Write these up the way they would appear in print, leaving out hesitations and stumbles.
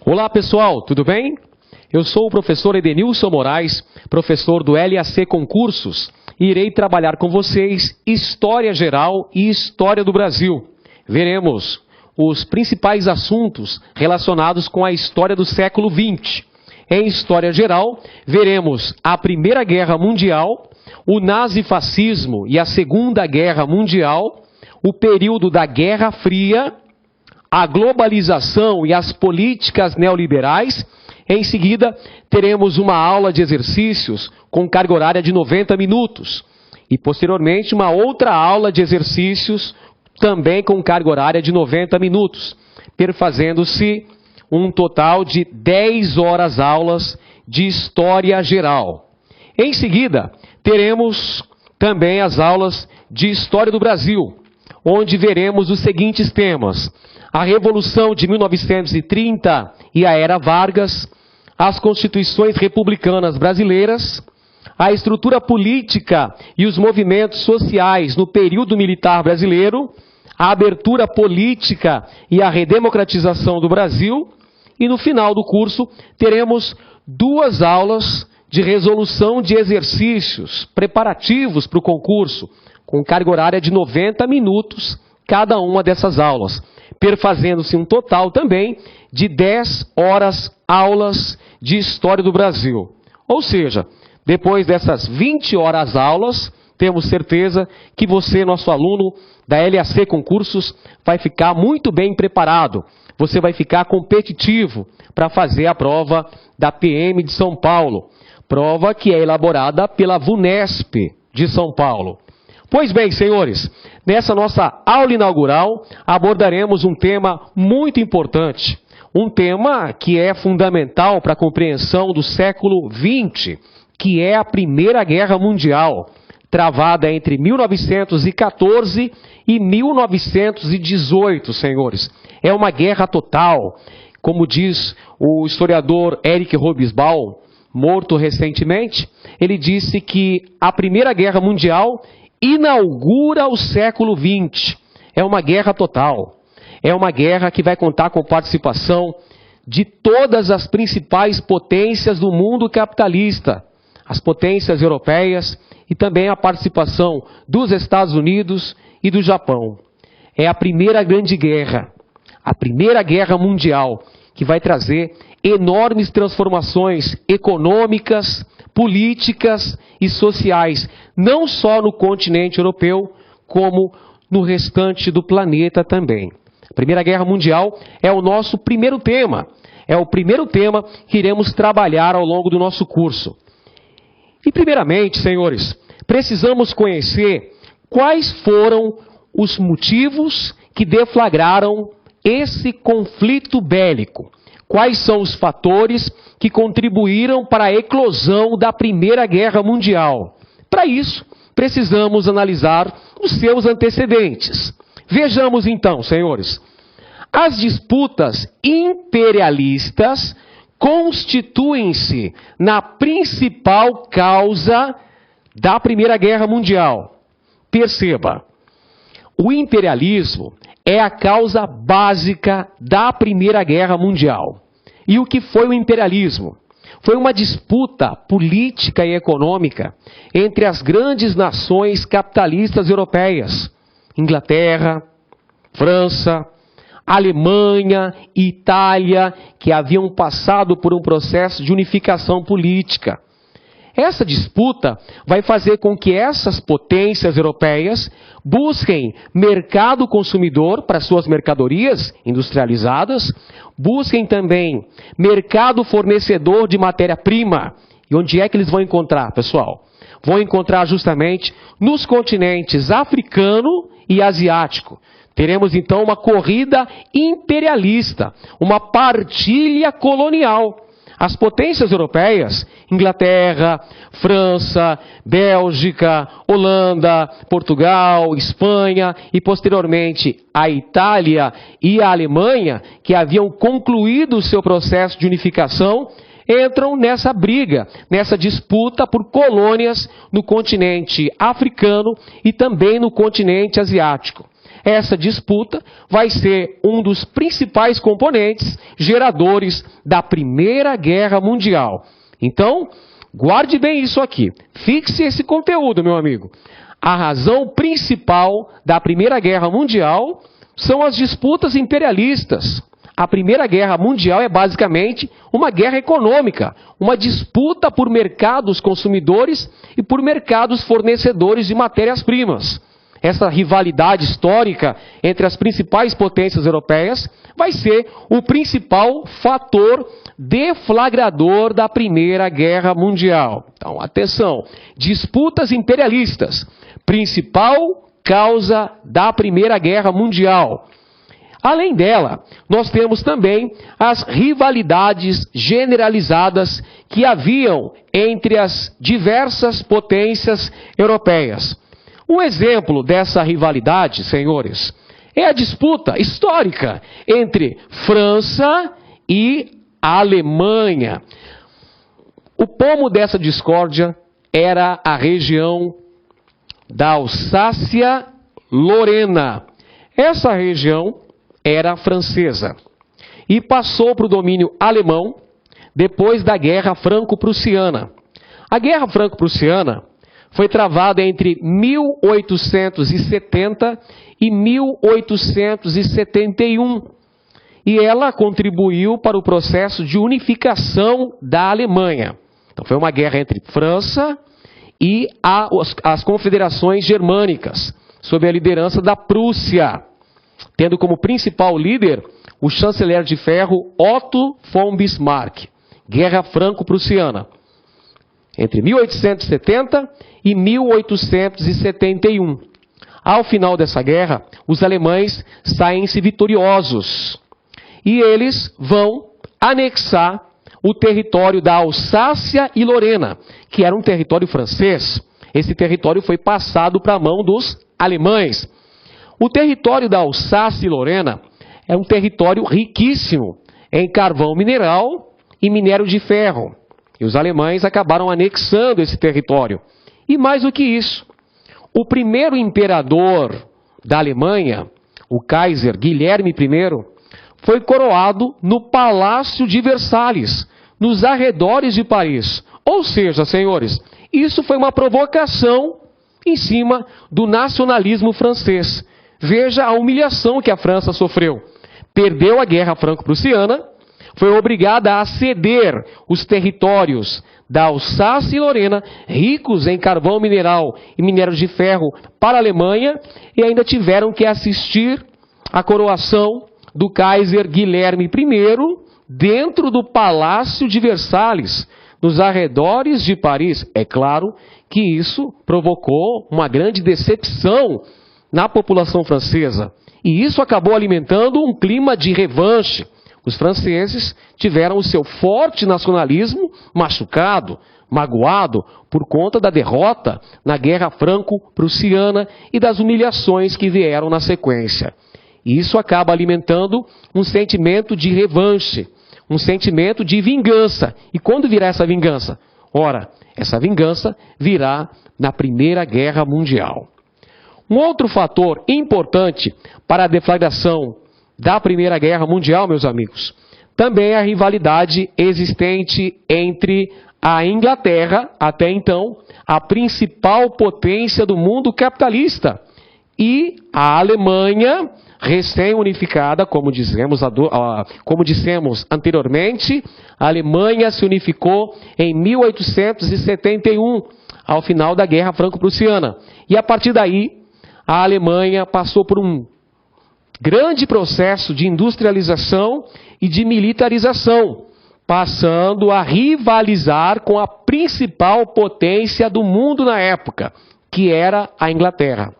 Olá pessoal, tudo bem? Eu sou o professor Edenilson Moraes, professor do LAC Concursos, e irei trabalhar com vocês História Geral e História do Brasil. Veremos os principais assuntos relacionados com a história do século XX. Em História Geral, veremos a Primeira Guerra Mundial, o nazifascismo e a Segunda Guerra Mundial, o período da Guerra Fria, a globalização e as políticas neoliberais. Em seguida, teremos uma aula de exercícios com carga horária de 90 minutos. E, posteriormente, uma outra aula de exercícios também com carga horária de 90 minutos, perfazendo-se um total de 10 horas aulas de História Geral. Em seguida, teremos também as aulas de História do Brasil, onde veremos os seguintes temas: a Revolução de 1930 e a Era Vargas, as Constituições Republicanas Brasileiras, a estrutura política e os movimentos sociais no período militar brasileiro, a abertura política e a redemocratização do Brasil, e no final do curso teremos 2 aulas de resolução de exercícios preparativos para o concurso, com carga horária de 90 minutos cada uma dessas aulas, perfazendo-se um total também de 10 horas aulas de História do Brasil. Ou seja, depois dessas 20 horas aulas, temos certeza que você, nosso aluno da LAC Concursos, vai ficar muito bem preparado. Você vai ficar competitivo para fazer a prova da PM de São Paulo. Prova que é elaborada pela VUNESP de São Paulo. Pois bem, senhores, nessa nossa aula inaugural abordaremos um tema muito importante. Um tema que é fundamental para a compreensão do século XX, que é a Primeira Guerra Mundial, travada entre 1914 e 1918, senhores. É uma guerra total. Como diz o historiador Eric Hobsbawm, morto recentemente, ele disse que a Primeira Guerra Mundial inaugura o século XX. É uma guerra total. É uma guerra que vai contar com participação de todas as principais potências do mundo capitalista, as potências europeias e também a participação dos Estados Unidos e do Japão. É a primeira grande guerra, a Primeira Guerra Mundial, que vai trazer enormes transformações econômicas, políticas e sociais, não só no continente europeu, como no restante do planeta também. A Primeira Guerra Mundial é o nosso primeiro tema, é o primeiro tema que iremos trabalhar ao longo do nosso curso. E primeiramente, senhores, precisamos conhecer quais foram os motivos que deflagraram esse conflito bélico. Quais são os fatores que contribuíram para a eclosão da Primeira Guerra Mundial? Para isso, precisamos analisar os seus antecedentes. Vejamos então, senhores. As disputas imperialistas constituem-se na principal causa da Primeira Guerra Mundial. Perceba, o imperialismo é a causa básica da Primeira Guerra Mundial. E o que foi o imperialismo? Foi uma disputa política e econômica entre as grandes nações capitalistas europeias, Inglaterra, França, Alemanha e Itália, que haviam passado por um processo de unificação política. Essa disputa vai fazer com que essas potências europeias busquem mercado consumidor para suas mercadorias industrializadas, busquem também mercado fornecedor de matéria-prima. E onde é que eles vão encontrar, pessoal? Vão encontrar justamente nos continentes africano e asiático. Teremos então uma corrida imperialista, uma partilha colonial. As potências europeias, Inglaterra, França, Bélgica, Holanda, Portugal, Espanha e posteriormente a Itália e a Alemanha, que haviam concluído o seu processo de unificação, entram nessa briga, nessa disputa por colônias no continente africano e também no continente asiático. Essa disputa vai ser um dos principais componentes geradores da Primeira Guerra Mundial. Então, guarde bem isso aqui. Fixe esse conteúdo, meu amigo. A razão principal da Primeira Guerra Mundial são as disputas imperialistas. A Primeira Guerra Mundial é basicamente uma guerra econômica, uma disputa por mercados consumidores e por mercados fornecedores de matérias-primas. Essa rivalidade histórica entre as principais potências europeias vai ser o principal fator deflagrador da Primeira Guerra Mundial. Então, atenção, disputas imperialistas, principal causa da Primeira Guerra Mundial. Além dela, nós temos também as rivalidades generalizadas que haviam entre as diversas potências europeias. Um exemplo dessa rivalidade, senhores, é a disputa histórica entre França e Alemanha. O pomo dessa discórdia era a região da Alsácia-Lorena. Essa região era francesa e passou para o domínio alemão depois da Guerra Franco-Prussiana. A Guerra Franco-Prussiana foi travada entre 1870 e 1871 e ela contribuiu para o processo de unificação da Alemanha. Então foi uma guerra entre França e as confederações germânicas, sob a liderança da Prússia, tendo como principal líder o chanceler de ferro Otto von Bismarck. Guerra Franco-Prussiana, entre 1870 e 1871. Ao final dessa guerra, os alemães saem-se vitoriosos e eles vão anexar o território da Alsácia e Lorena, que era um território francês. Esse território foi passado para a mão dos alemães. O território da Alsácia e Lorena é um território riquíssimo em carvão mineral e minério de ferro. E os alemães acabaram anexando esse território. E mais do que isso, o primeiro imperador da Alemanha, o Kaiser Guilherme I, foi coroado no Palácio de Versalhes, nos arredores de Paris. Ou seja, senhores, isso foi uma provocação em cima do nacionalismo francês. Veja a humilhação que a França sofreu. Perdeu a Guerra Franco-Prussiana, foi obrigada a ceder os territórios da Alsácia e Lorena, ricos em carvão mineral e minério de ferro, para a Alemanha, e ainda tiveram que assistir à coroação do Kaiser Guilherme I dentro do Palácio de Versalhes, nos arredores de Paris. É claro que isso provocou uma grande decepção na população francesa, e isso acabou alimentando um clima de revanche. Os franceses tiveram o seu forte nacionalismo machucado, magoado, por conta da derrota na Guerra Franco-Prussiana e das humilhações que vieram na sequência. E isso acaba alimentando um sentimento de revanche, um sentimento de vingança. E quando virá essa vingança? Ora, essa vingança virá na Primeira Guerra Mundial. Um outro fator importante para a deflagração da Primeira Guerra Mundial, meus amigos, também é a rivalidade existente entre a Inglaterra, até então, a principal potência do mundo capitalista, e a Alemanha, recém-unificada, como dissemos anteriormente. A Alemanha se unificou em 1871, ao final da Guerra Franco-Prussiana. E a partir daí, a Alemanha passou por um grande processo de industrialização e de militarização, passando a rivalizar com a principal potência do mundo na época, que era a Inglaterra.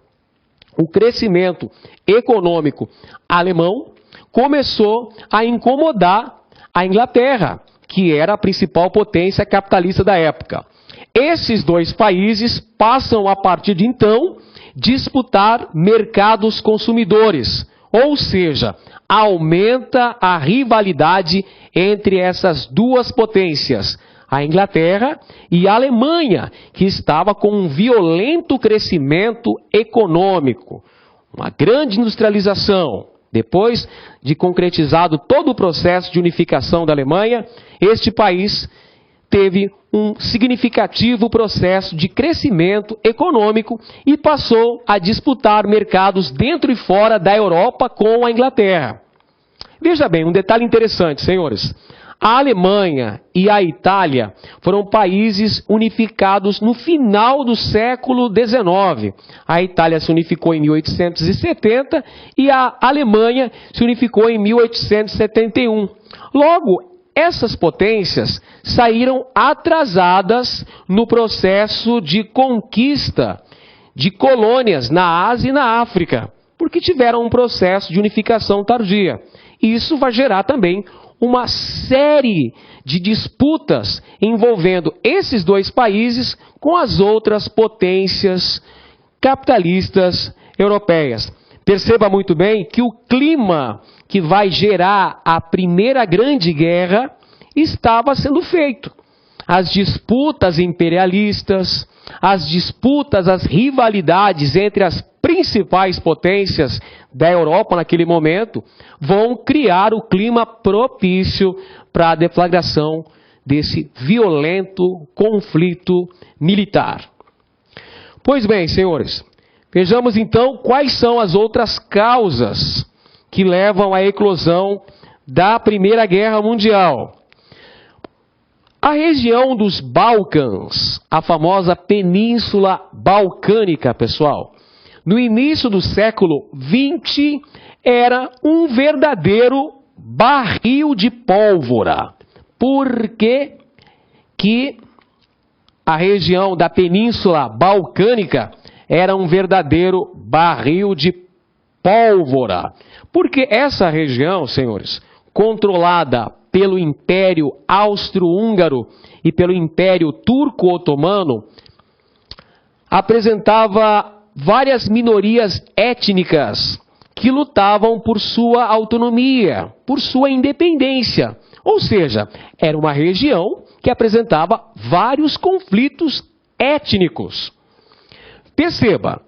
O crescimento econômico alemão começou a incomodar a Inglaterra, que era a principal potência capitalista da época. Esses dois países passam, a partir de então, disputar mercados consumidores. Ou seja, aumenta a rivalidade entre essas duas potências, a Inglaterra e a Alemanha, que estava com um violento crescimento econômico, uma grande industrialização. Depois de concretizado todo o processo de unificação da Alemanha, este país teve um significativo processo de crescimento econômico e passou a disputar mercados dentro e fora da Europa com a Inglaterra. Veja bem, um detalhe interessante, senhores. A Alemanha e a Itália foram países unificados no final do século XIX. A Itália se unificou em 1870 e a Alemanha se unificou em 1871. Logo, essas potências saíram atrasadas no processo de conquista de colônias na Ásia e na África, porque tiveram um processo de unificação tardia. Isso vai gerar também uma série de disputas envolvendo esses dois países com as outras potências capitalistas europeias. Perceba muito bem que o clima que vai gerar a Primeira Grande Guerra estava sendo feito. As disputas imperialistas, as disputas, as rivalidades entre as principais potências da Europa naquele momento vão criar o clima propício para a deflagração desse violento conflito militar. Pois bem, senhores, vejamos então quais são as outras causas que levam à eclosão da Primeira Guerra Mundial. A região dos Balcãs, a famosa Península Balcânica, pessoal, no início do século XX, era um verdadeiro barril de pólvora. Por que a região da Península Balcânica era um verdadeiro barril de pólvora? Porque essa região, senhores, controlada pelo Império Austro-Húngaro e pelo Império Turco-Otomano, apresentava várias minorias étnicas que lutavam por sua autonomia, por sua independência. Ou seja, era uma região que apresentava vários conflitos étnicos. Perceba,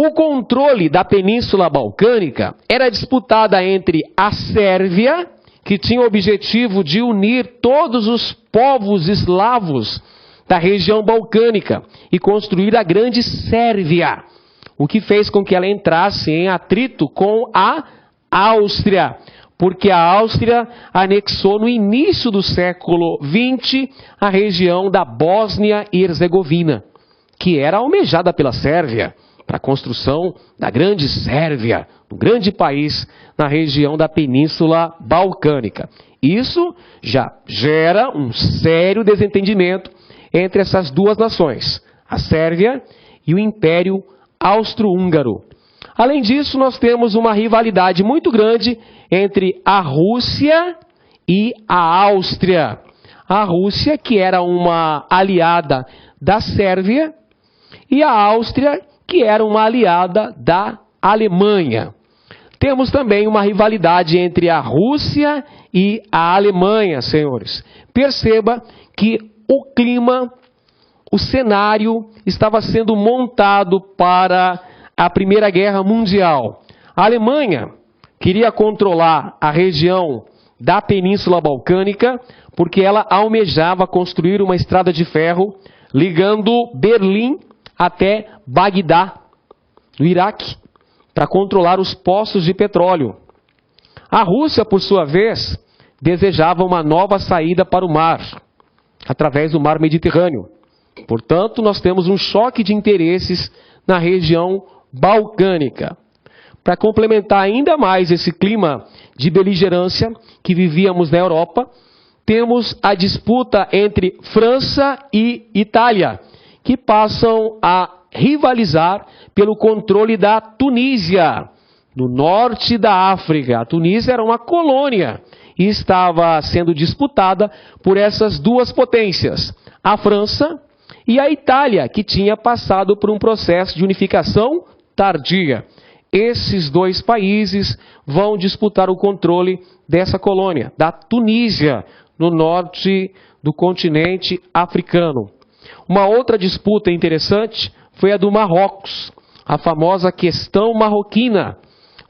o controle da Península Balcânica era disputada entre a Sérvia, que tinha o objetivo de unir todos os povos eslavos da região balcânica e construir a Grande Sérvia, o que fez com que ela entrasse em atrito com a Áustria, porque a Áustria anexou no início do século XX a região da Bósnia e Herzegovina, que era almejada pela Sérvia, para a construção da Grande Sérvia, um grande país na região da Península Balcânica. Isso já gera um sério desentendimento entre essas duas nações, a Sérvia e o Império Austro-Húngaro. Além disso, nós temos uma rivalidade muito grande entre a Rússia e a Áustria. A Rússia, que era uma aliada da Sérvia, e a Áustria, que era uma aliada da Alemanha. Temos também uma rivalidade entre a Rússia e a Alemanha, senhores. Perceba que o clima, o cenário estava sendo montado para a Primeira Guerra Mundial. A Alemanha queria controlar a região da Península Balcânica porque ela almejava construir uma estrada de ferro ligando Berlim até Bagdá, no Iraque, para controlar os poços de petróleo. A Rússia, por sua vez, desejava uma nova saída para o mar, através do mar Mediterrâneo. Portanto, nós temos um choque de interesses na região balcânica. Para complementar ainda mais esse clima de beligerância que vivíamos na Europa, temos a disputa entre França e Itália, que passam a rivalizar pelo controle da Tunísia, no norte da África. A Tunísia era uma colônia e estava sendo disputada por essas duas potências, a França e a Itália, que tinha passado por um processo de unificação tardia. esses dois países vão disputar o controle dessa colônia, da Tunísia, no norte do continente africano. Uma outra disputa interessante foi a do Marrocos, a famosa questão marroquina.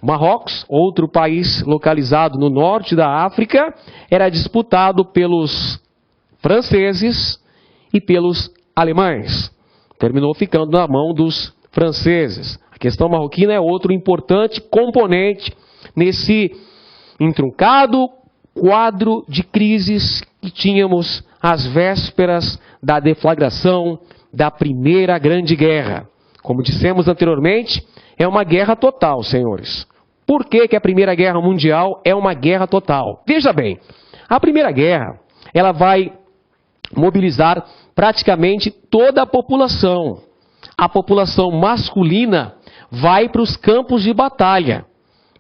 Marrocos, outro país localizado no norte da África, era disputado pelos franceses e pelos alemães. Terminou ficando na mão dos franceses. A questão marroquina é outro importante componente nesse intruncado quadro de crises que tínhamos às vésperas da deflagração da Primeira Grande Guerra. Como dissemos anteriormente, é uma guerra total, senhores. Por que a Primeira Guerra Mundial é uma guerra total? Veja bem, a Primeira Guerra, ela vai mobilizar praticamente toda a população. A população masculina vai para os campos de batalha,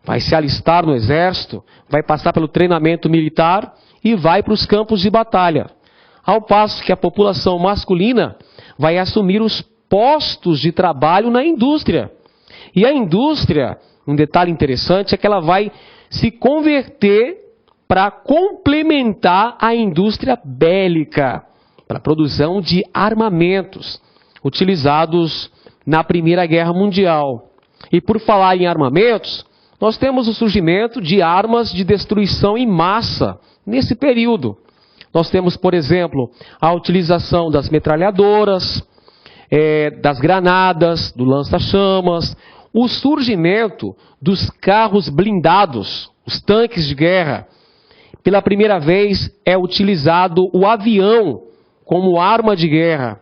vai se alistar no exército, vai passar pelo treinamento militar e vai para os campos de batalha. Ao passo que a população masculina vai assumir os postos de trabalho na indústria. E a indústria, um detalhe interessante, é que ela vai se converter para complementar a indústria bélica, para a produção de armamentos utilizados na Primeira Guerra Mundial. E por falar em armamentos, nós temos o surgimento de armas de destruição em massa nesse período. Nós temos, por exemplo, a utilização das metralhadoras, das granadas, do lança-chamas, o surgimento dos carros blindados, os tanques de guerra. Pela primeira vez é utilizado o avião como arma de guerra.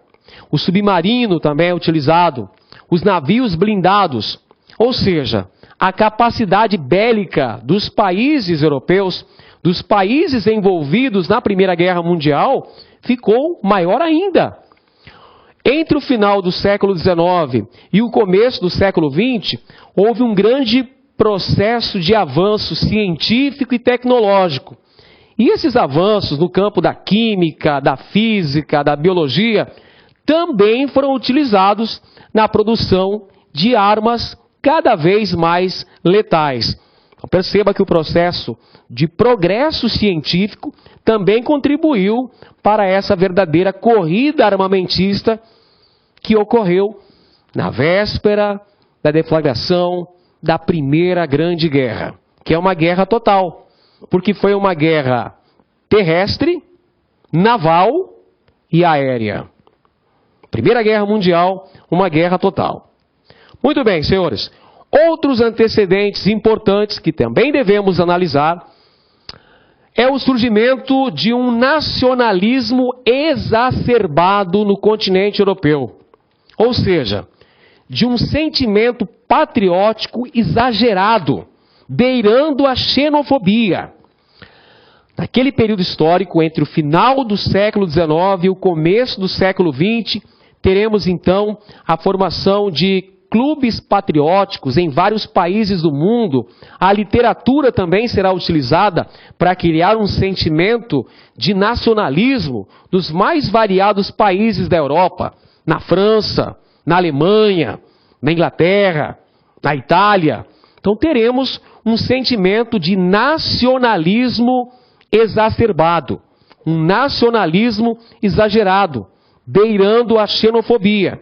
O submarino também é utilizado. Os navios blindados. Ou seja, a capacidade bélica dos países europeus, dos países envolvidos na Primeira Guerra Mundial, ficou maior ainda. Entre o final do século XIX e o começo do século XX, houve um grande processo de avanço científico e tecnológico. E esses avanços no campo da química, da física, da biologia, também foram utilizados na produção de armas cada vez mais letais. Então, perceba que o processo de progresso científico também contribuiu para essa verdadeira corrida armamentista que ocorreu na véspera da deflagração da Primeira Grande Guerra, que é uma guerra total, porque foi uma guerra terrestre, naval e aérea. Primeira Guerra Mundial, uma guerra total. Muito bem, senhores. Outros antecedentes importantes que também devemos analisar é o surgimento de um nacionalismo exacerbado no continente europeu. Ou seja, de um sentimento patriótico exagerado, beirando a xenofobia. Naquele período histórico, entre o final do século XIX e o começo do século XX, teremos então a formação de clubes patrióticos em vários países do mundo. A literatura também será utilizada para criar um sentimento de nacionalismo dos mais variados países da Europa. Na França, na Alemanha, na Inglaterra, na Itália. Então teremos um sentimento de nacionalismo exacerbado, um nacionalismo exagerado, beirando a xenofobia.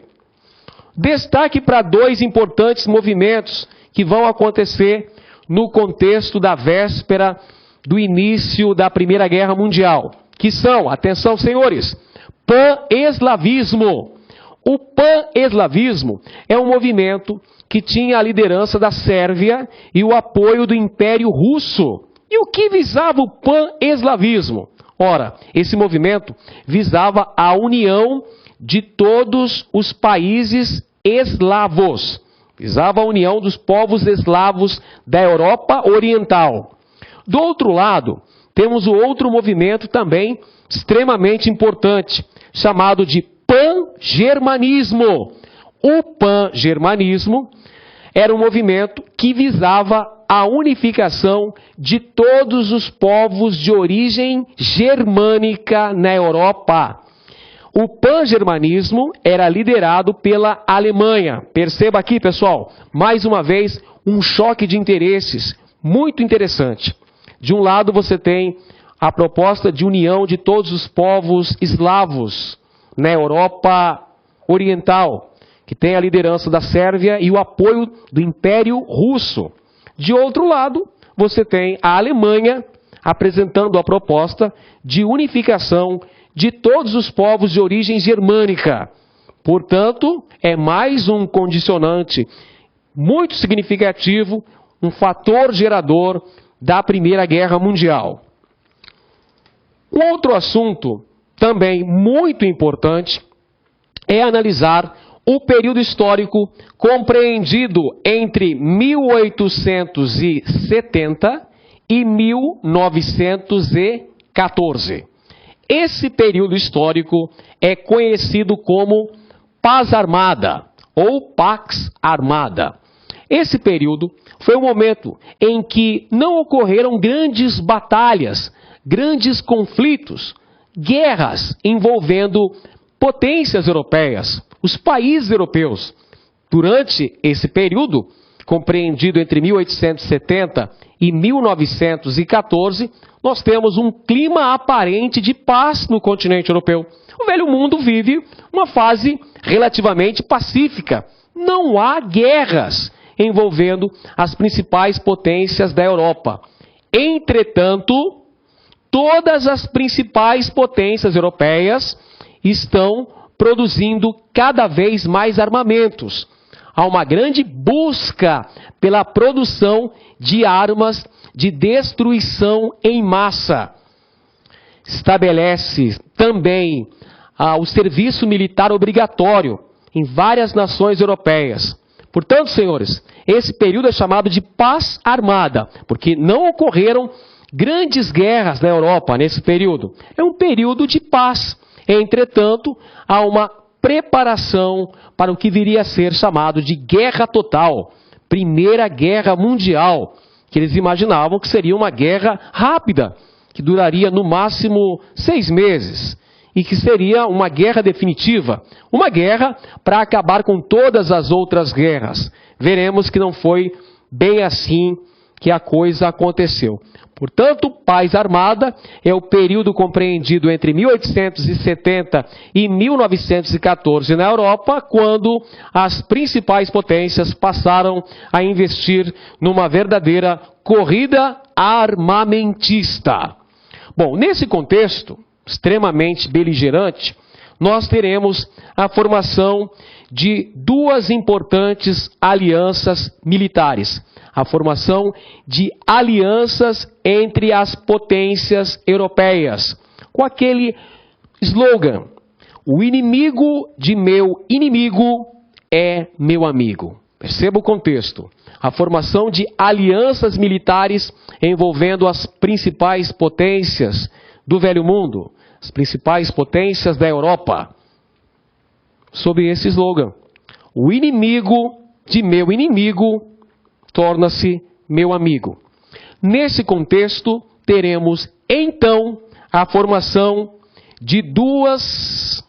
Destaque para dois importantes movimentos que vão acontecer no contexto da véspera do início da Primeira Guerra Mundial, que são, atenção senhores, pan-eslavismo. O pan-eslavismo é um movimento que tinha a liderança da Sérvia e o apoio do Império Russo. E o que visava o pan-eslavismo? Ora, esse movimento visava a união de todos os países eslavos. Visava a união dos povos eslavos da Europa Oriental. Do outro lado, temos o outro movimento também extremamente importante, chamado de pan-germanismo. O pan-germanismo era um movimento que visava a unificação de todos os povos de origem germânica na Europa. O pan-germanismo era liderado pela Alemanha. Perceba aqui, pessoal, mais uma vez, um choque de interesses muito interessante. De um lado você tem a proposta de união de todos os povos eslavos na Europa Oriental, que tem a liderança da Sérvia e o apoio do Império Russo. De outro lado, você tem a Alemanha apresentando a proposta de unificação de todos os povos de origem germânica. Portanto, é mais um condicionante muito significativo, um fator gerador da Primeira Guerra Mundial. Outro assunto também muito importante é analisar o período histórico compreendido entre 1870 e 1914. Esse período histórico é conhecido como Paz Armada ou Pax Armada. Esse período foi o momento em que não ocorreram grandes batalhas, grandes conflitos, guerras envolvendo potências europeias, os países europeus. Durante esse período, compreendido entre 1870 e 1914, nós temos um clima aparente de paz no continente europeu. O velho mundo vive uma fase relativamente pacífica. Não há guerras envolvendo as principais potências da Europa. Entretanto, todas as principais potências europeias estão produzindo cada vez mais armamentos. Há uma grande busca pela produção de armas de destruição em massa. Estabelece também o serviço militar obrigatório em várias nações europeias. Portanto, senhores, esse período é chamado de paz armada, porque não ocorreram grandes guerras na Europa nesse período. É um período de paz. Entretanto, há uma preparação para o que viria a ser chamado de guerra total, Primeira Guerra Mundial, que eles imaginavam que seria uma guerra rápida, que duraria no máximo 6 meses, e que seria uma guerra definitiva, uma guerra para acabar com todas as outras guerras. Veremos que não foi bem assim que a coisa aconteceu. Portanto, paz armada é o período compreendido entre 1870 e 1914 na Europa, quando as principais potências passaram a investir numa verdadeira corrida armamentista. Bom, nesse contexto extremamente beligerante, nós teremos a formação de duas importantes alianças militares. A formação de alianças entre as potências europeias, com aquele slogan: o inimigo de meu inimigo é meu amigo. Perceba o contexto. A formação de alianças militares envolvendo as principais potências do velho mundo, as principais potências da Europa, sob esse slogan: o inimigo de meu inimigo torna-se meu amigo. Nesse contexto, teremos então a formação de duas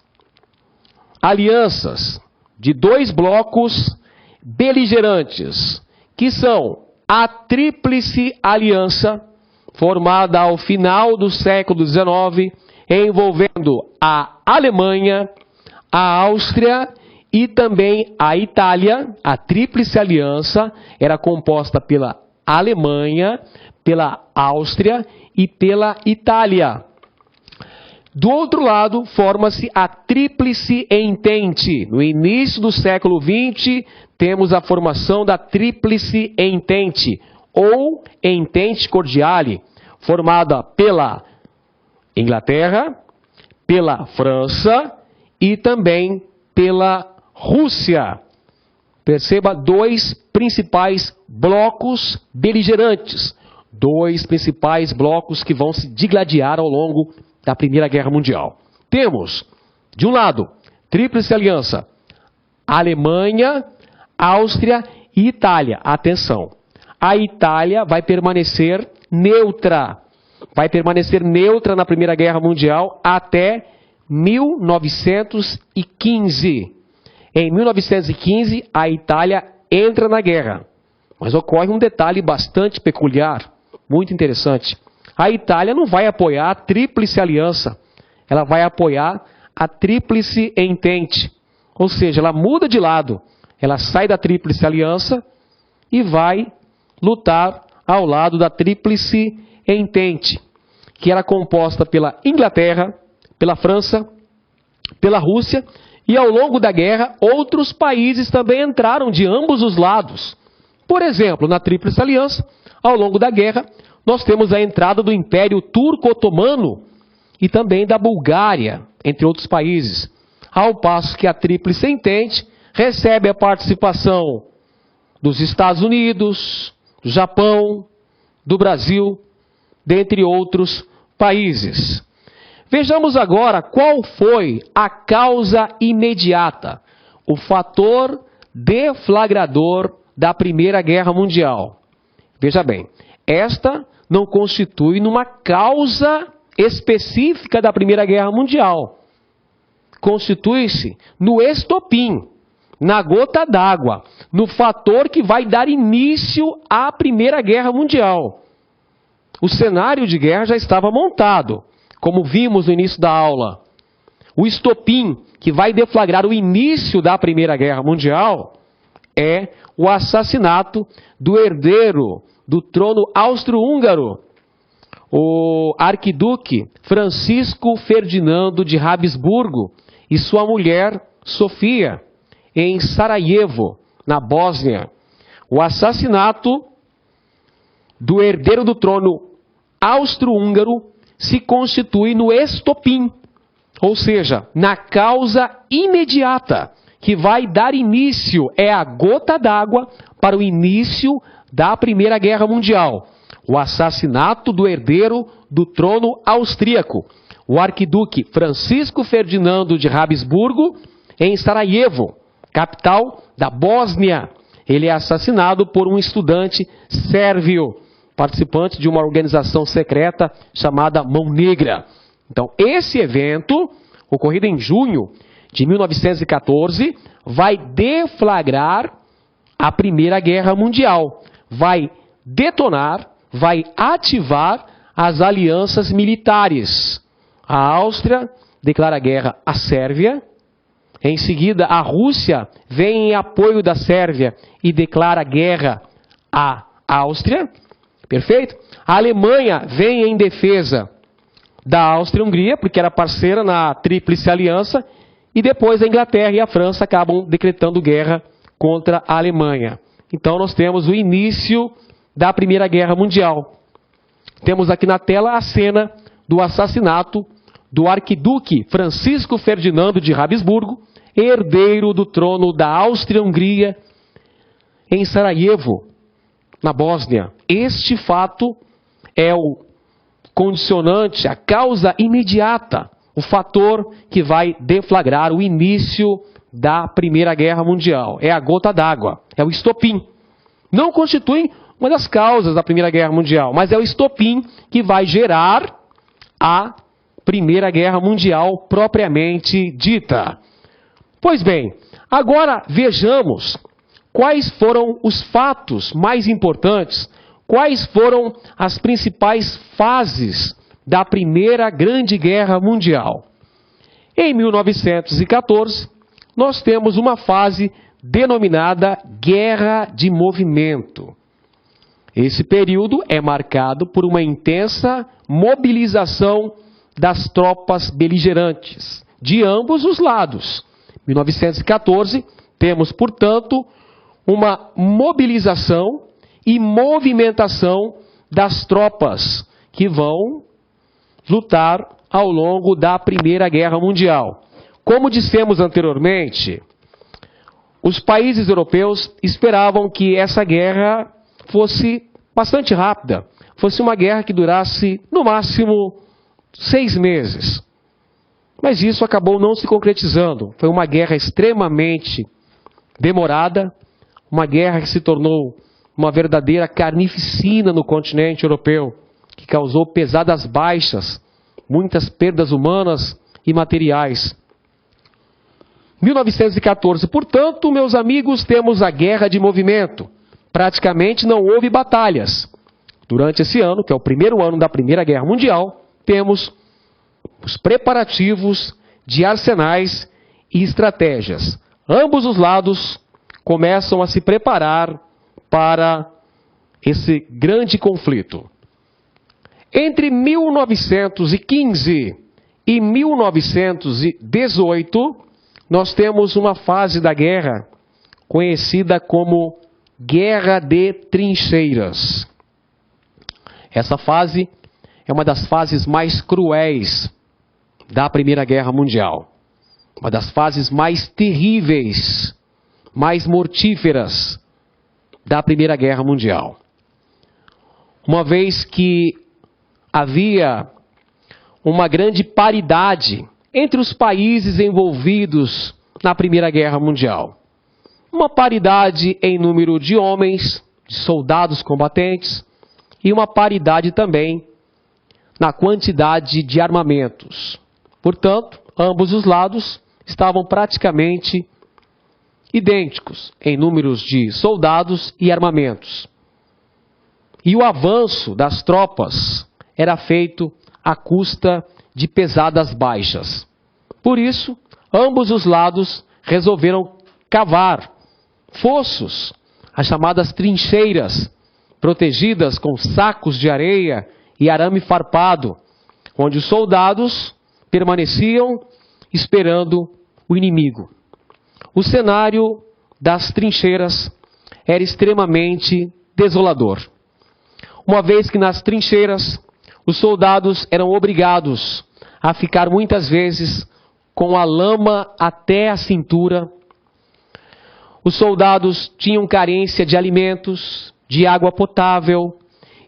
alianças, de dois blocos beligerantes, que são a Tríplice Aliança, formada ao final do século XIX, envolvendo a Alemanha, a Áustria e também a Itália. A Tríplice Aliança era composta pela Alemanha, pela Áustria e pela Itália. Do outro lado, forma-se a Tríplice Entente. No início do século XX, temos a formação da Tríplice Entente, ou Entente Cordiale, formada pela Inglaterra, pela França e também pela Rússia. Perceba, dois principais blocos beligerantes, dois principais blocos que vão se digladiar ao longo da Primeira Guerra Mundial. Temos, de um lado, Tríplice Aliança, Alemanha, Áustria e Itália. Atenção, a Itália vai permanecer neutra. Vai permanecer neutra na Primeira Guerra Mundial até 1915. Em 1915, a Itália entra na guerra. Mas ocorre um detalhe bastante peculiar, muito interessante. A Itália não vai apoiar a Tríplice Aliança, ela vai apoiar a Tríplice Entente. Ou seja, ela muda de lado, ela sai da Tríplice Aliança e vai lutar ao lado da Tríplice Entente, que era composta pela Inglaterra, pela França, pela Rússia, e ao longo da guerra outros países também entraram de ambos os lados. Por exemplo, na Tríplice Aliança, ao longo da guerra, nós temos a entrada do Império Turco-Otomano e também da Bulgária, entre outros países. Ao passo que a Tríplice Entente recebe a participação dos Estados Unidos, do Japão, do Brasil, dentre outros países. Vejamos agora qual foi a causa imediata, o fator deflagrador da Primeira Guerra Mundial. Veja bem, esta não constitui uma causa específica da Primeira Guerra Mundial. Constitui-se no estopim, na gota d'água, no fator que vai dar início à Primeira Guerra Mundial. O cenário de guerra já estava montado, como vimos no início da aula. O estopim que vai deflagrar o início da Primeira Guerra Mundial é o assassinato do herdeiro do trono austro-húngaro, o arquiduque Francisco Ferdinando de Habsburgo e sua mulher Sofia, em Sarajevo, na Bósnia. O assassinato do herdeiro do trono austro-húngaro se constitui no estopim, ou seja, na causa imediata que vai dar início, é a gota d'água para o início da Primeira Guerra Mundial. O assassinato do herdeiro do trono austríaco, o arquiduque Francisco Ferdinando de Habsburgo, em Sarajevo, capital da Bósnia. Ele é assassinado por um estudante sérvio, participante de uma organização secreta chamada Mão Negra. Então, esse evento, ocorrido em junho de 1914, vai deflagrar a Primeira Guerra Mundial. Vai detonar, vai ativar as alianças militares. A Áustria declara guerra à Sérvia. Em seguida, a Rússia vem em apoio da Sérvia e declara guerra à Áustria. Perfeito? A Alemanha vem em defesa da Áustria-Hungria, porque era parceira na Tríplice Aliança, e depois a Inglaterra e a França acabam decretando guerra contra a Alemanha. Então nós temos o início da Primeira Guerra Mundial. Temos aqui na tela a cena do assassinato do arquiduque Francisco Ferdinando de Habsburgo, herdeiro do trono da Áustria-Hungria, em Sarajevo, na Bósnia. Este fato é o condicionante, a causa imediata, o fator que vai deflagrar o início da Primeira Guerra Mundial. É a gota d'água, é o estopim. Não constitui uma das causas da Primeira Guerra Mundial, mas é o estopim que vai gerar a Primeira Guerra Mundial propriamente dita. Pois bem, agora vejamos quais foram os fatos mais importantes, quais foram as principais fases da Primeira Grande Guerra Mundial. Em 1914, nós temos uma fase denominada Guerra de Movimento. Esse período é marcado por uma intensa mobilização das tropas beligerantes, de ambos os lados. Em 1914, temos, portanto, uma mobilização e movimentação das tropas que vão lutar ao longo da Primeira Guerra Mundial. Como dissemos anteriormente, os países europeus esperavam que essa guerra fosse bastante rápida, fosse uma guerra que durasse no máximo 6 meses. Mas isso acabou não se concretizando. Foi uma guerra extremamente demorada, uma guerra que se tornou uma verdadeira carnificina no continente europeu, que causou pesadas baixas, muitas perdas humanas e materiais. 1914, portanto, meus amigos, temos a Guerra de Movimento. praticamente não houve batalhas. Durante esse ano, que é o primeiro ano da Primeira Guerra Mundial, temos os preparativos de arsenais e estratégias. Ambos os lados começam a se preparar para esse grande conflito. Entre 1915 e 1918, nós temos uma fase da guerra conhecida como Guerra de Trincheiras. Essa fase é uma das fases mais cruéis da Primeira Guerra Mundial. Uma das fases mais terríveis, mais mortíferas da Primeira Guerra Mundial. Uma vez que havia uma grande paridade entre os países envolvidos na Primeira Guerra Mundial. Uma paridade em número de homens, de soldados combatentes, e uma paridade também na quantidade de armamentos. Portanto, ambos os lados estavam praticamente idênticos em números de soldados e armamentos. E o avanço das tropas era feito à custa de pesadas baixas. Por isso, ambos os lados resolveram cavar fossos, as chamadas trincheiras, protegidas com sacos de areia e arame farpado, onde os soldados permaneciam esperando o inimigo. O cenário das trincheiras era extremamente desolador, uma vez que nas trincheiras os soldados eram obrigados a ficar muitas vezes com a lama até a cintura. Os soldados tinham carência de alimentos, de água potável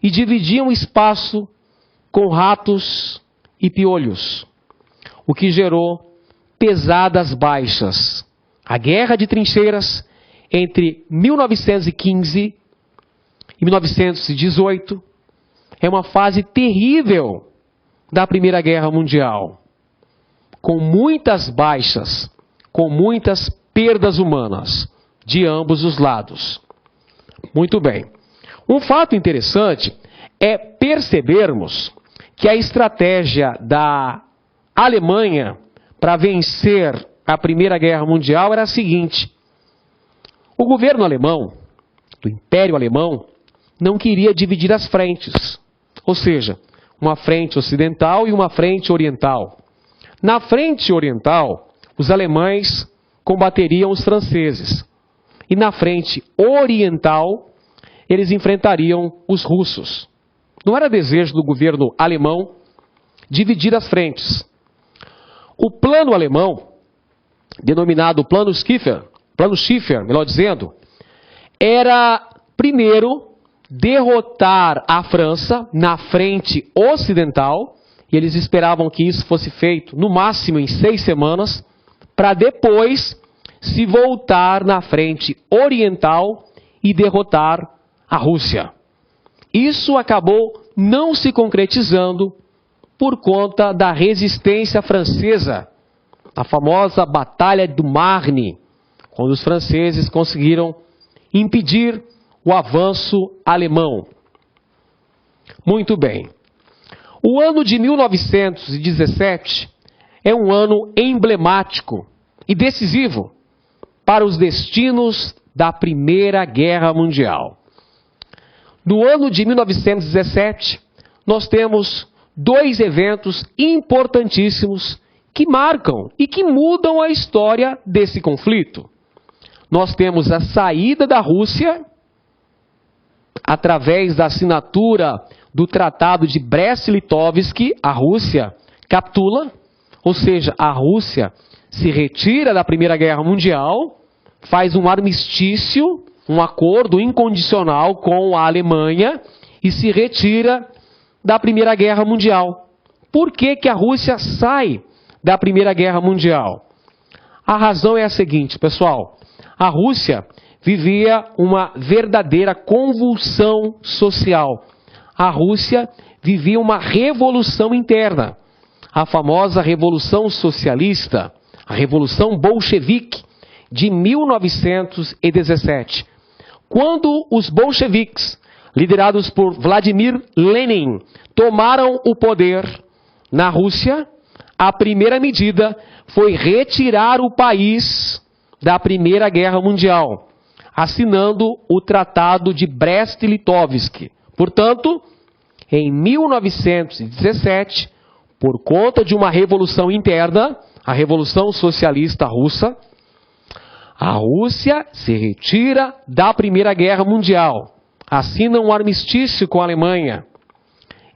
e dividiam espaço com ratos e piolhos, o que gerou pesadas baixas. A Guerra de Trincheiras entre 1915 e 1918 é uma fase terrível da Primeira Guerra Mundial, com muitas baixas, com muitas perdas humanas de ambos os lados. Muito bem. Um fato interessante é percebermos que a estratégia da Alemanha para vencer a Primeira Guerra Mundial era a seguinte: o governo alemão, do Império Alemão, não queria dividir as frentes, ou seja, uma frente ocidental e uma frente oriental. Na frente oriental, os alemães combateriam os franceses, e na frente oriental, eles enfrentariam os russos. Não era desejo do governo alemão dividir as frentes. O plano alemão, denominado Plano Schiffer, melhor dizendo, era primeiro derrotar a França na frente ocidental, e eles esperavam que isso fosse feito no máximo em 6 semanas, para depois se voltar na frente oriental e derrotar a Rússia. Isso acabou não se concretizando por conta da resistência francesa, a famosa Batalha do Marne, quando os franceses conseguiram impedir o avanço alemão. Muito bem. O ano de 1917 é um ano emblemático e decisivo para os destinos da Primeira Guerra Mundial. No ano de 1917, nós temos 2 eventos importantíssimos que marcam e que mudam a história desse conflito. Nós temos a saída da Rússia, através da assinatura do Tratado de Brest-Litovsk, a Rússia capitula, ou seja, a Rússia se retira da Primeira Guerra Mundial, faz um armistício, um acordo incondicional com a Alemanha e se retira da Primeira Guerra Mundial. Por que que a Rússia sai da Primeira Guerra Mundial? A razão é a seguinte, pessoal. A Rússia vivia uma verdadeira convulsão social. A Rússia vivia uma revolução interna. A famosa Revolução Socialista, a Revolução Bolchevique de 1917. Quando os bolcheviques, liderados por Vladimir Lenin, tomaram o poder na Rússia, a primeira medida foi retirar o país da Primeira Guerra Mundial, assinando o Tratado de Brest-Litovsk. Portanto, em 1917, por conta de uma revolução interna, a Revolução Socialista Russa, a Rússia se retira da Primeira Guerra Mundial, assina um armistício com a Alemanha.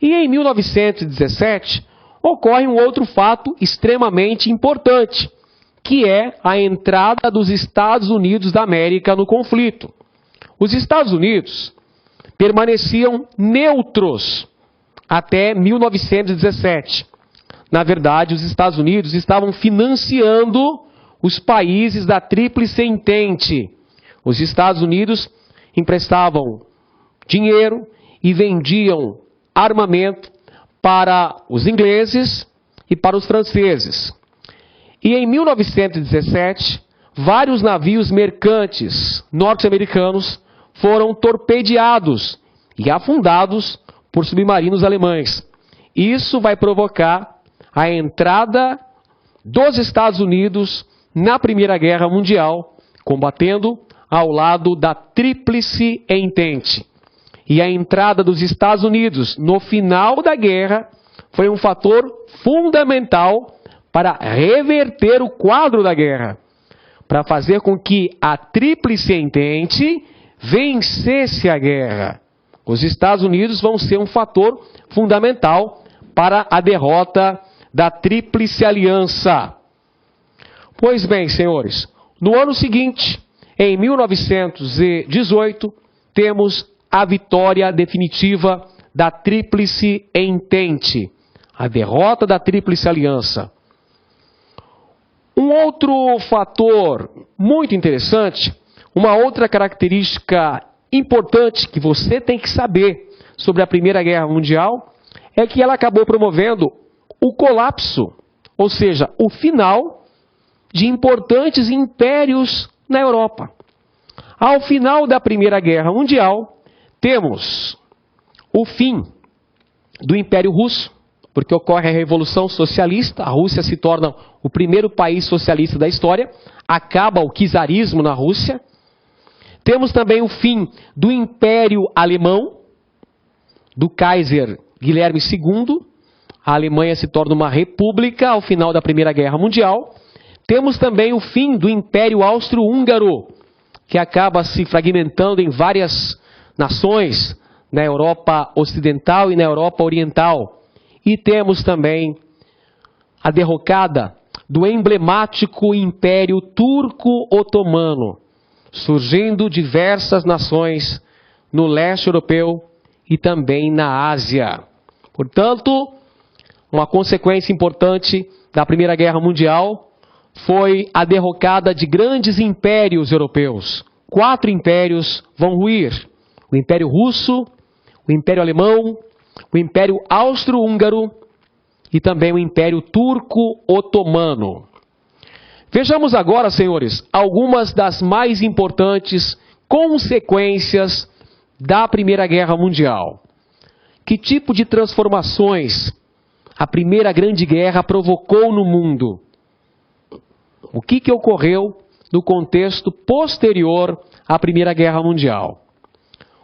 E em 1917, ocorre um outro fato extremamente importante, que é a entrada dos Estados Unidos da América no conflito. Os Estados Unidos permaneciam neutros até 1917. Na verdade, os Estados Unidos estavam financiando os países da Tríplice Entente. Os Estados Unidos emprestavam dinheiro e vendiam armamento para os ingleses e para os franceses. E em 1917, vários navios mercantes norte-americanos foram torpedeados e afundados por submarinos alemães. Isso vai provocar a entrada dos Estados Unidos na Primeira Guerra Mundial, combatendo ao lado da Tríplice Entente. E a entrada dos Estados Unidos no final da guerra foi um fator fundamental para reverter o quadro da guerra, para fazer com que a Tríplice Entente vencesse a guerra. Os Estados Unidos vão ser um fator fundamental para a derrota da Tríplice Aliança. Pois bem, senhores, no ano seguinte, em 1918, temos a vitória definitiva da Tríplice Entente, a derrota da Tríplice Aliança. Um outro fator muito interessante, uma outra característica importante que você tem que saber sobre a Primeira Guerra Mundial, é que ela acabou promovendo o colapso, ou seja, o final de importantes impérios na Europa. Ao final da Primeira Guerra Mundial, temos o fim do Império Russo, porque ocorre a Revolução Socialista, a Rússia se torna o primeiro país socialista da história, acaba o czarismo na Rússia. Temos também o fim do Império Alemão, do Kaiser Guilherme II, a Alemanha se torna uma república ao final da Primeira Guerra Mundial. Temos também o fim do Império Austro-Húngaro, que acaba se fragmentando em várias nações, na Europa Ocidental e na Europa Oriental. E temos também a derrocada do emblemático Império Turco-Otomano, surgindo diversas nações no leste europeu e também na Ásia. Portanto, uma consequência importante da Primeira Guerra Mundial foi a derrocada de grandes impérios europeus. 4 impérios vão ruir: o Império Russo, o Império Alemão, o Império Austro-Húngaro e também o Império Turco-Otomano. Vejamos agora, senhores, algumas das mais importantes consequências da Primeira Guerra Mundial. Que tipo de transformações a Primeira Grande Guerra provocou no mundo? O que ocorreu no contexto posterior à Primeira Guerra Mundial?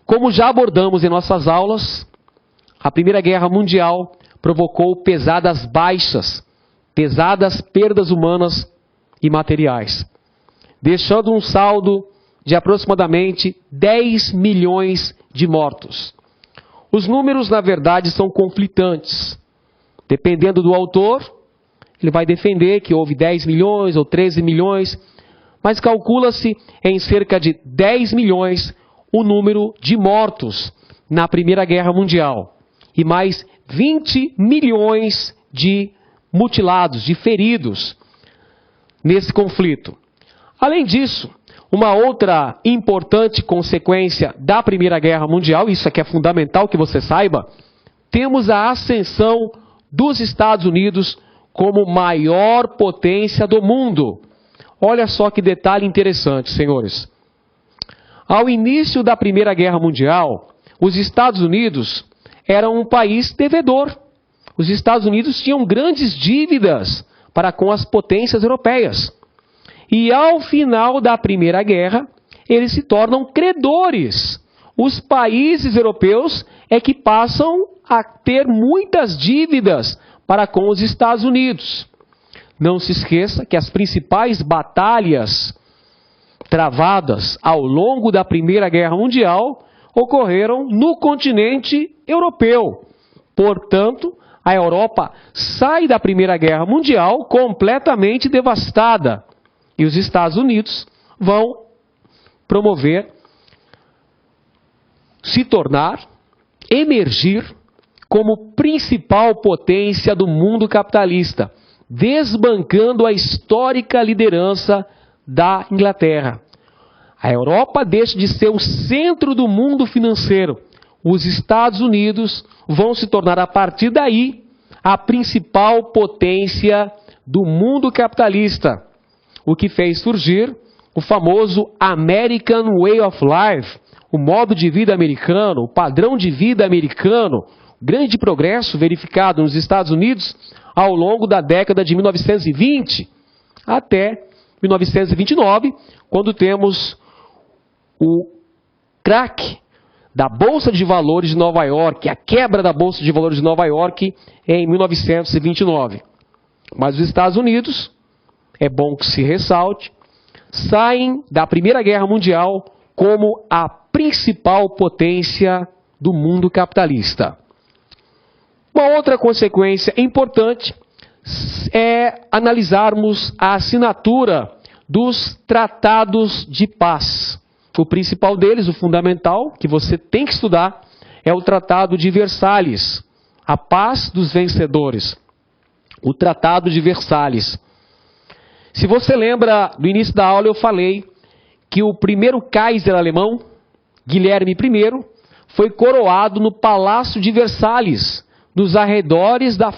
Como já abordamos em nossas aulas, a Primeira Guerra Mundial provocou pesadas baixas, pesadas perdas humanas e materiais, deixando um saldo de aproximadamente 10 milhões de mortos. Os números, na verdade, são conflitantes. Dependendo do autor, ele vai defender que houve 10 milhões ou 13 milhões, mas calcula-se em cerca de 10 milhões o número de mortos na Primeira Guerra Mundial e mais 20 milhões de mutilados, de feridos nesse conflito. Além disso, uma outra importante consequência da Primeira Guerra Mundial, isso aqui é fundamental que você saiba, temos a ascensão dos Estados Unidos como maior potência do mundo. Olha só que detalhe interessante, senhores. Ao início da Primeira Guerra Mundial, os Estados Unidos eram um país devedor. Os Estados Unidos tinham grandes dívidas para com as potências europeias. E ao final da Primeira Guerra, eles se tornam credores. Os países europeus é que passam a ter muitas dívidas para com os Estados Unidos. Não se esqueça que as principais batalhas travadas ao longo da Primeira Guerra Mundial ocorreram no continente europeu. Portanto, a Europa sai da Primeira Guerra Mundial completamente devastada. E os Estados Unidos vão promover, se tornar, emergir como principal potência do mundo capitalista, desbancando a histórica liderança da Inglaterra. A Europa deixa de ser o centro do mundo financeiro. Os Estados Unidos vão se tornar, a partir daí, a principal potência do mundo capitalista, o que fez surgir o famoso American Way of Life, o modo de vida americano, o padrão de vida americano, grande progresso verificado nos Estados Unidos ao longo da década de 1920 até 1929, quando temos o crack da Bolsa de Valores de Nova York, a quebra da Bolsa de Valores de Nova York em 1929. Mas os Estados Unidos, é bom que se ressalte, saem da Primeira Guerra Mundial como a principal potência do mundo capitalista. Uma outra consequência importante é analisarmos a assinatura dos tratados de paz. O principal deles, o fundamental, que você tem que estudar, é o Tratado de Versalhes, a paz dos vencedores. O Tratado de Versalhes. Se você lembra, do início da aula eu falei que o primeiro Kaiser alemão, Guilherme I, foi coroado no Palácio de Versalhes, nos arredores da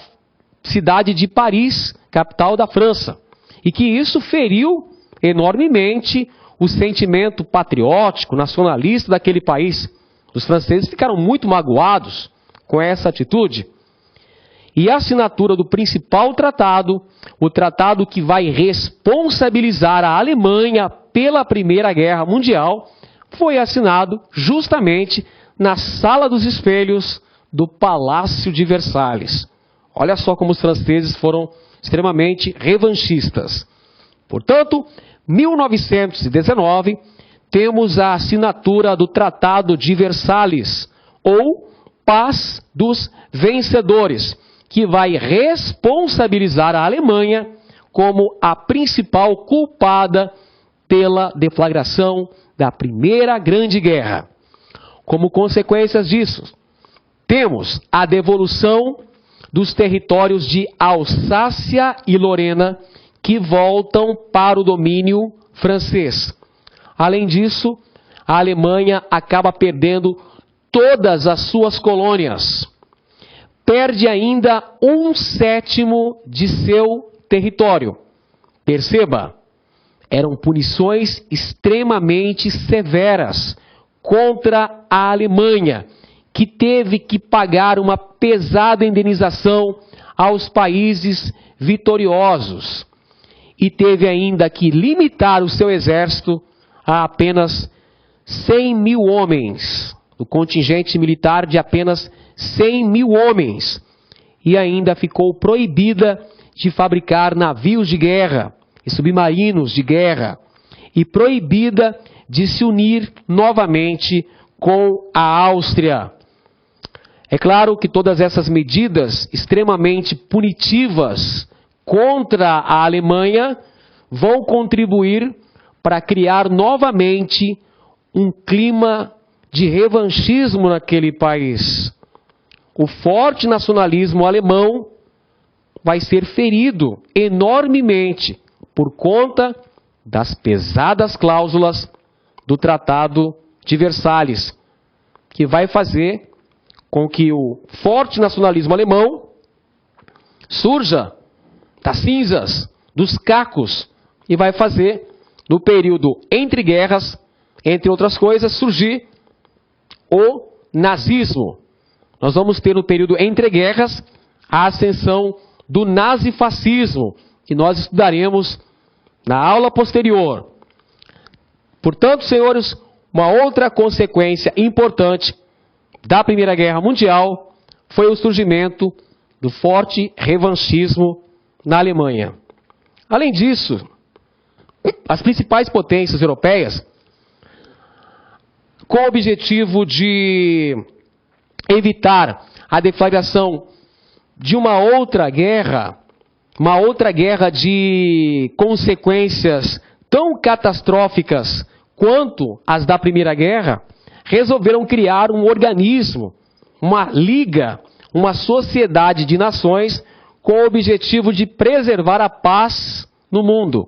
cidade de Paris, capital da França. E que isso feriu enormemente o sentimento patriótico, nacionalista daquele país. Os franceses ficaram muito magoados com essa atitude. E a assinatura do principal tratado, o tratado que vai responsabilizar a Alemanha pela Primeira Guerra Mundial, foi assinado justamente na Sala dos Espelhos do Palácio de Versalhes. Olha só como os franceses foram extremamente revanchistas. Portanto, 1919, temos a assinatura do Tratado de Versalhes, ou Paz dos Vencedores, que vai responsabilizar a Alemanha como a principal culpada pela deflagração da Primeira Grande Guerra. Como consequências disso, temos a devolução dos territórios de Alsácia e Lorena, que voltam para o domínio francês. Além disso, a Alemanha acaba perdendo todas as suas colônias. Perde ainda 1/7 de seu território. Perceba, eram punições extremamente severas contra a Alemanha, que teve que pagar uma pesada indenização aos países vitoriosos. E teve ainda que limitar o seu exército a apenas 100 mil homens, o contingente militar de apenas 100 mil homens. E ainda ficou proibida de fabricar navios de guerra e submarinos de guerra, e proibida de se unir novamente com a Áustria. É claro que todas essas medidas extremamente punitivas contra a Alemanha vão contribuir para criar novamente um clima de revanchismo naquele país. O forte nacionalismo alemão vai ser ferido enormemente por conta das pesadas cláusulas do Tratado de Versalhes, que vai fazer com que o forte nacionalismo alemão surja das cinzas, dos cacos, e vai fazer, no período entre guerras, entre outras coisas, surgir o nazismo. Nós vamos ter no período entre guerras a ascensão do nazifascismo, que nós estudaremos na aula posterior. Portanto, senhores, uma outra consequência importante da Primeira Guerra Mundial foi o surgimento do forte revanchismo na Alemanha. Além disso, as principais potências europeias, com o objetivo de evitar a deflagração de uma outra guerra de consequências tão catastróficas quanto as da Primeira Guerra, resolveram criar um organismo, uma liga, uma sociedade de nações com o objetivo de preservar a paz no mundo.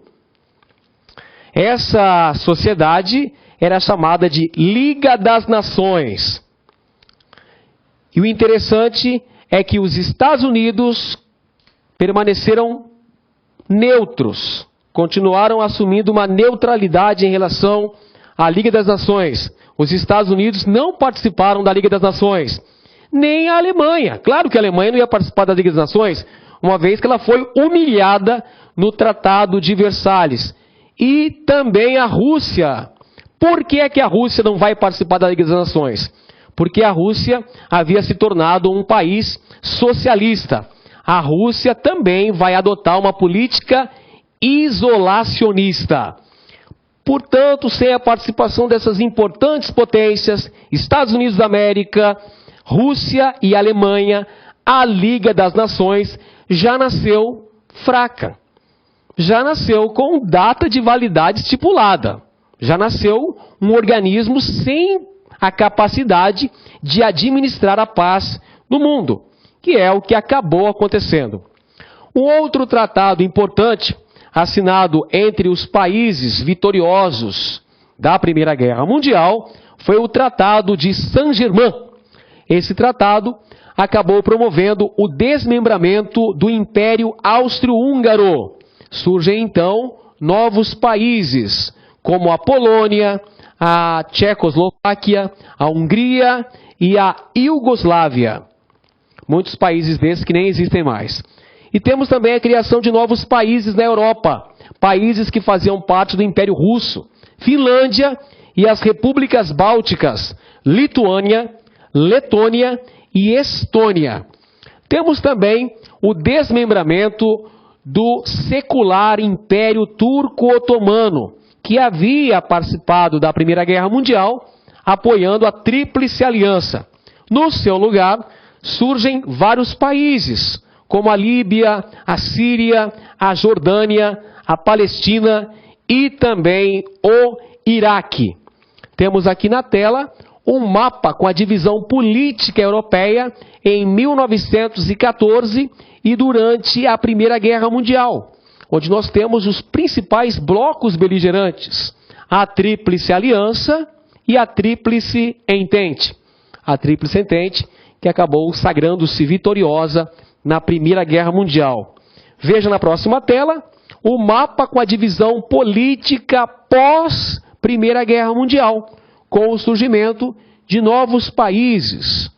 Essa sociedade era chamada de Liga das Nações. E o interessante é que os Estados Unidos permaneceram neutros, continuaram assumindo uma neutralidade em relação à Liga das Nações. Os Estados Unidos não participaram da Liga das Nações, nem a Alemanha. Claro que a Alemanha não ia participar da Liga das Nações, uma vez que ela foi humilhada no Tratado de Versalhes. E também a Rússia. Por que é que a Rússia não vai participar da Liga das Nações? Porque a Rússia havia se tornado um país socialista. A Rússia também vai adotar uma política isolacionista. Portanto, sem a participação dessas importantes potências, Estados Unidos da América, Rússia e Alemanha, a Liga das Nações já nasceu fraca. Já nasceu com data de validade estipulada. Já nasceu um organismo sem a capacidade de administrar a paz no mundo, que é o que acabou acontecendo. Um outro tratado importante, assinado entre os países vitoriosos da Primeira Guerra Mundial, foi o Tratado de Saint-Germain. Esse tratado acabou promovendo o desmembramento do Império Austro-Húngaro. Surgem então novos países, como a Polônia, a Tchecoslováquia, a Hungria e a Iugoslávia. Muitos países desses que nem existem mais. E temos também a criação de novos países na Europa, países que faziam parte do Império Russo, Finlândia e as repúblicas bálticas, Lituânia, Letônia e Estônia. Temos também o desmembramento do secular Império Turco-Otomano, que havia participado da Primeira Guerra Mundial, apoiando a Tríplice Aliança. No seu lugar, surgem vários países, como a Líbia, a Síria, a Jordânia, a Palestina e também o Iraque. Temos aqui na tela um mapa com a divisão política europeia em 1914 e durante a Primeira Guerra Mundial, onde nós temos os principais blocos beligerantes, a Tríplice Aliança e a Tríplice Entente. A Tríplice Entente que acabou sagrando-se vitoriosa na Primeira Guerra Mundial. Veja na próxima tela o mapa com a divisão política pós-Primeira Guerra Mundial, com o surgimento de novos países,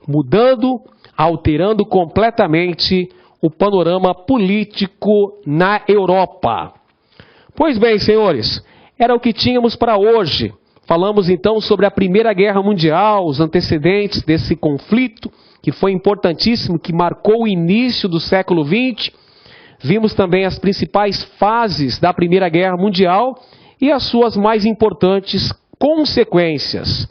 mudando, alterando completamente o panorama político na Europa. Pois bem, senhores, era o que tínhamos para hoje. Falamos então sobre a Primeira Guerra Mundial, os antecedentes desse conflito, que foi importantíssimo, que marcou o início do século XX. Vimos também as principais fases da Primeira Guerra Mundial e as suas mais importantes consequências.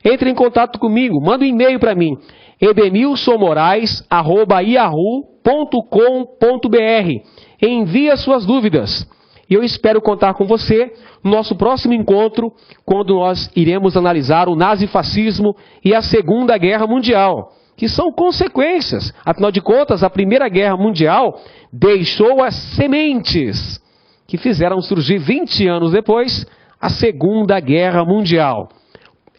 Entre em contato comigo, manda um e-mail para mim, edenilsomorais@yahoo.com.br. Envie as suas dúvidas. E eu espero contar com você no nosso próximo encontro, quando nós iremos analisar o nazifascismo e a Segunda Guerra Mundial, que são consequências. Afinal de contas, a Primeira Guerra Mundial deixou as sementes que fizeram surgir 20 anos depois a Segunda Guerra Mundial.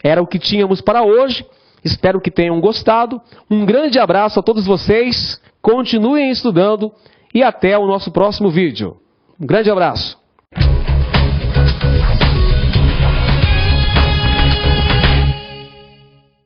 Era o que tínhamos para hoje. Espero que tenham gostado. Um grande abraço a todos vocês. Continuem estudando e até o nosso próximo vídeo. Um grande abraço.